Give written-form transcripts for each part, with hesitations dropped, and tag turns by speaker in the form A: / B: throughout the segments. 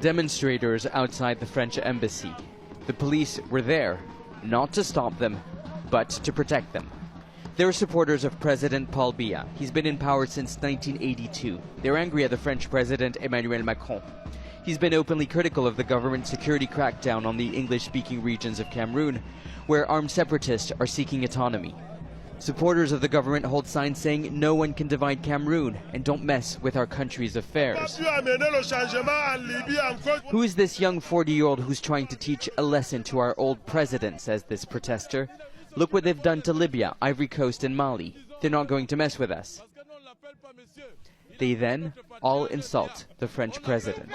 A: Demonstrators outside the French embassy. The police were there, not to stop them, but to protect them. They're supporters of President Paul Biya. He's been in power since 1982. They're angry at the French President Emmanuel Macron. He's been openly critical of the government security crackdown on the English-speaking regions of Cameroun, where armed separatists are seeking autonomy. Supporters of the government hold signs saying no one can divide Cameroun and don't mess with our country's affairs. Who is this young 40-year-old who's trying to teach a lesson to our old president, says this protester. Look what they've done to Libya, Ivory Coast and Mali. They're not going to mess with us. They then all insult the French president.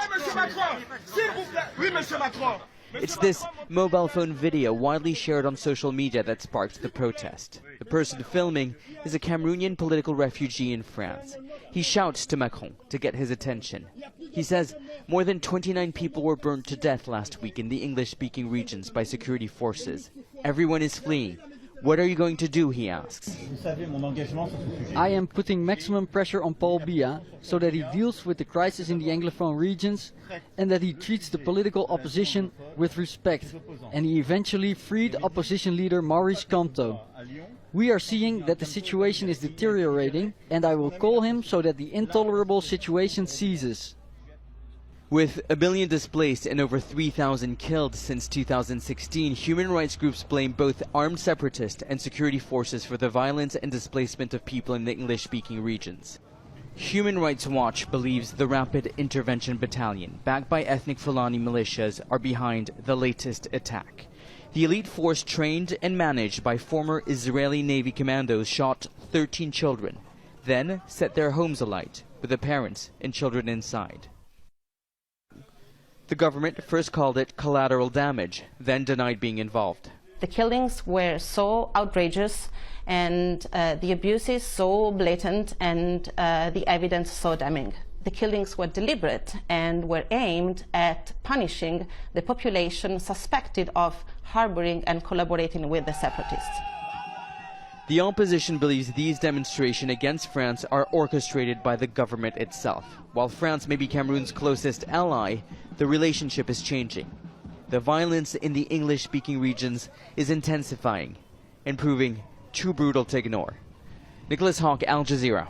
A: It's this mobile phone video widely shared on social media that sparked the protest. The person filming is a Cameroonian political refugee in France. He shouts to Macron to get his attention. He says more than 29 people were burned to death last week in the English-speaking regions by security forces. Everyone is fleeing. What are you going to do, he asks.
B: I am putting maximum pressure on Paul Biya so that he deals with the crisis in the Anglophone regions and that he treats the political opposition with respect. And he eventually freed opposition leader Maurice Kamto. We are seeing that the situation is deteriorating and I will call him so that the intolerable situation ceases.
A: With 1 billion displaced and over 3,000 killed since 2016, human rights groups blame both armed separatists and security forces for the violence and displacement of people in the English-speaking regions. Human Rights Watch believes the Rapid Intervention Battalion, backed by ethnic Fulani militias, are behind the latest attack. The elite force, trained and managed by former Israeli Navy commandos, shot 13 children, then set their homes alight with the parents and children inside. The government first called it collateral damage, then denied being involved.
C: The killings were so outrageous and the abuses so blatant and the evidence so damning. The killings were deliberate and were aimed at punishing the population suspected of harboring and collaborating with the separatists.
A: The opposition believes these demonstrations against France are orchestrated by the government itself. While France may be Cameroon's closest ally, the relationship is changing. The violence in the English-speaking regions is intensifying and proving too brutal to ignore. Nicholas Hawk, Aljazera.